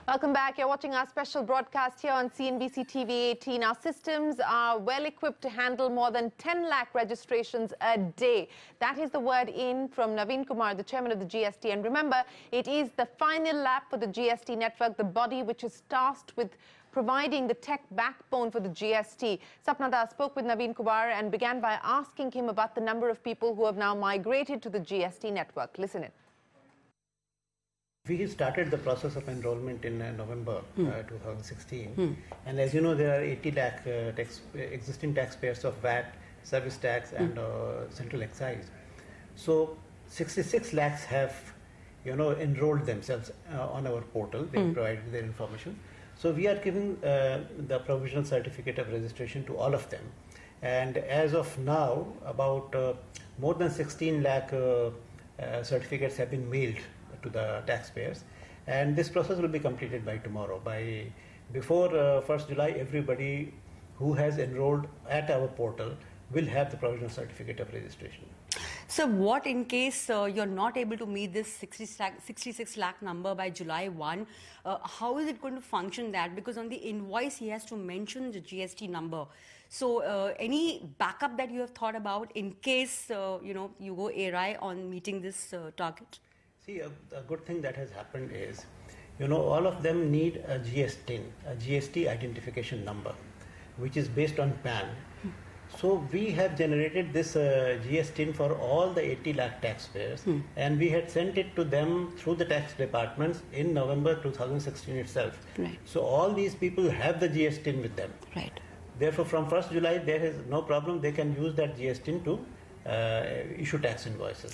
Welcome back. You're watching our special broadcast here on CNBC TV 18. Our systems are well equipped to handle more than 10 lakh registrations a day. That is the word in from Navin Kumar, the chairman of the GST. And remember, it is the final lap for the GST Network, the body which is tasked with providing the tech backbone for the GST. Sapna spoke with Navin Kumar and began by asking him about the number of people who have now migrated to the GST Network. Listen in. We started the process of enrollment in November 2016, and as you know, there are 80 lakh existing taxpayers of VAT, service tax, and central excise. So 66 lakhs have, enrolled themselves on our portal. They provided their information. So we are giving the provisional certificate of registration to all of them, and as of now, about more than 16 lakh certificates have been mailed to the taxpayers, and this process will be completed by tomorrow. Before 1st July, everybody who has enrolled at our portal will have the provisional certificate of registration. So what in case you're not able to meet this 66 lakh number by July 1? How is it going to function that? Because on the invoice he has to mention the GST number. So any backup that you have thought about in case you go awry on meeting this target? See, a good thing that has happened is, all of them need a GSTN, a GST identification number, which is based on PAN. So we have generated this GSTN for all the 80 lakh taxpayers, and we had sent it to them through the tax departments in November 2016 itself. Right. So all these people have the GSTN with them. Right. Therefore, from 1st July, there is no problem. They can use that GSTN to issue tax invoices.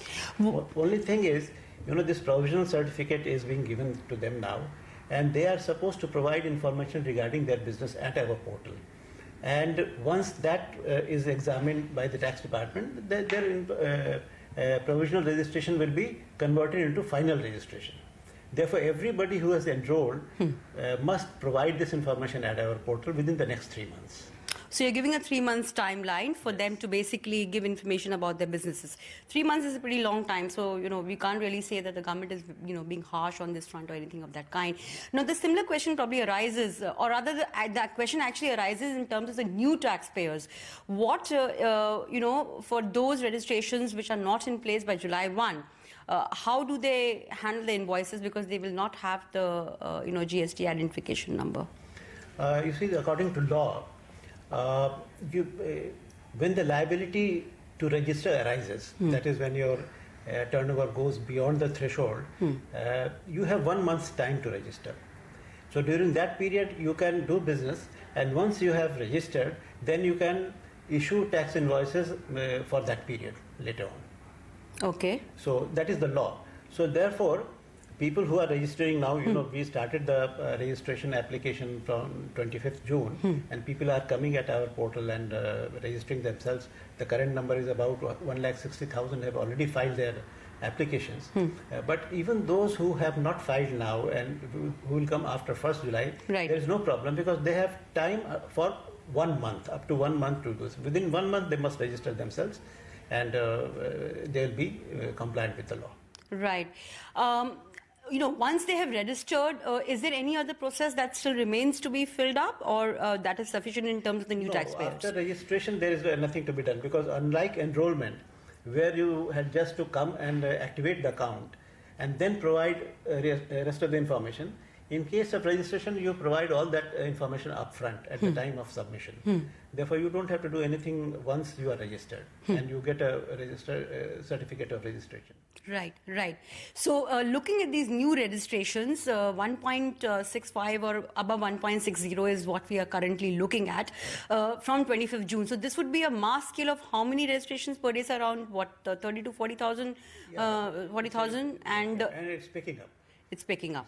Only thing is, this provisional certificate is being given to them now, and they are supposed to provide information regarding their business at our portal. And once that is examined by the tax department, their provisional registration will be converted into final registration. Therefore, everybody who has enrolled must provide this information at our portal within the next 3 months. So you're giving a 3 months timeline for them to basically give information about their businesses. 3 months is a pretty long time, so we can't really say that the government is being harsh on this front or anything of that kind. Now the similar question probably arises, or rather that question actually arises in terms of the new taxpayers. What for those registrations which are not in place by July 1? How do they handle the invoices, because they will not have the GST identification number? You see, according to law, when the liability to register arises, that is when your turnover goes beyond the threshold, you have 1 month's time to register. So during that period, you can do business, and once you have registered, then you can issue tax invoices for that period later on. Okay. So that is the law. So therefore, people who are registering now, we started the registration application from 25th June, and people are coming at our portal and registering themselves. The current number is about 1,60,000 have already filed their applications. But even those who have not filed now and who will come after 1st July, right, there is no problem, because they have time for 1 month, up to 1 month to do this. Within 1 month, they must register themselves, and they will be compliant with the law. Right. Once they have registered, is there any other process that still remains to be filled up, or that is sufficient in terms of the new taxpayers? After registration, there is nothing to be done, because unlike enrollment, where you had just to come and activate the account and then provide rest of the information, in case of registration, you provide all that information upfront at the time of submission. Therefore, you don't have to do anything once you are registered, and you get a certificate of registration. Right, right. So, looking at these new registrations, 1.65 or above 1.60 is what we are currently looking at from 25th June. So, this would be a mass scale of how many registrations per day? Around what, 30 to 40,000? 40,000, and it's picking up. It's picking up.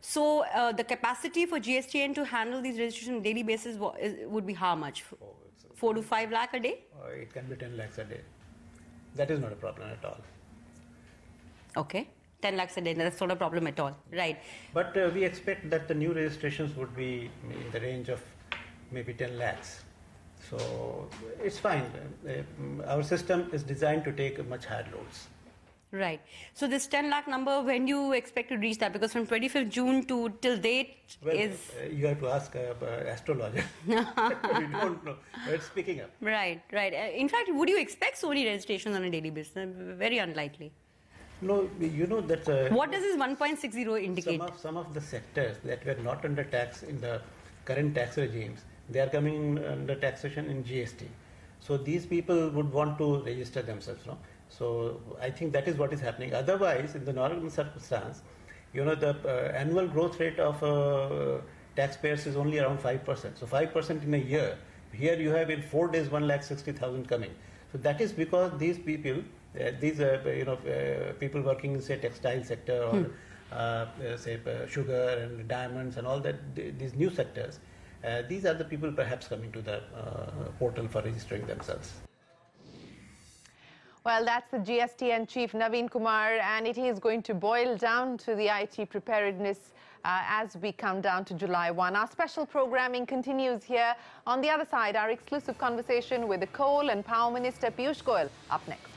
So, the capacity for GSTN to handle these registrations on a daily basis would be how much? 4 to 5 lakh a day? It can be 10 lakhs a day. That is not a problem at all. Okay. 10 lakhs a day, that's not a problem at all. Right. But we expect that the new registrations would be in the range of maybe 10 lakhs. So it's fine. Our system is designed to take much higher loads. Right. So this 10 lakh number, when do you expect to reach that? Because from 25th June to till date you have to ask astrologer. We don't know. But it's picking up. Right, right. In fact, would you expect so many registrations on a daily basis? Very unlikely. No, you know that... what does this 1.60 indicate? Some of the sectors that were not under tax in the current tax regimes, they are coming under taxation in GST. So these people would want to register themselves, no? So I think that is what is happening. Otherwise, in the normal circumstance, you know, the annual growth rate of taxpayers is only around 5%. So 5% in a year. Here you have in 4 days 1,60,000 coming. So that is because these people, people working in say textile sector or say sugar and diamonds and all that, these new sectors, these are the people perhaps coming to the portal for registering themselves. Well, that's the GSTN chief, Navin Kumar, and it is going to boil down to the IT preparedness as we come down to July 1. Our special programming continues here. On the other side, our exclusive conversation with the Coal and Power Minister, Piyush Goyal, up next.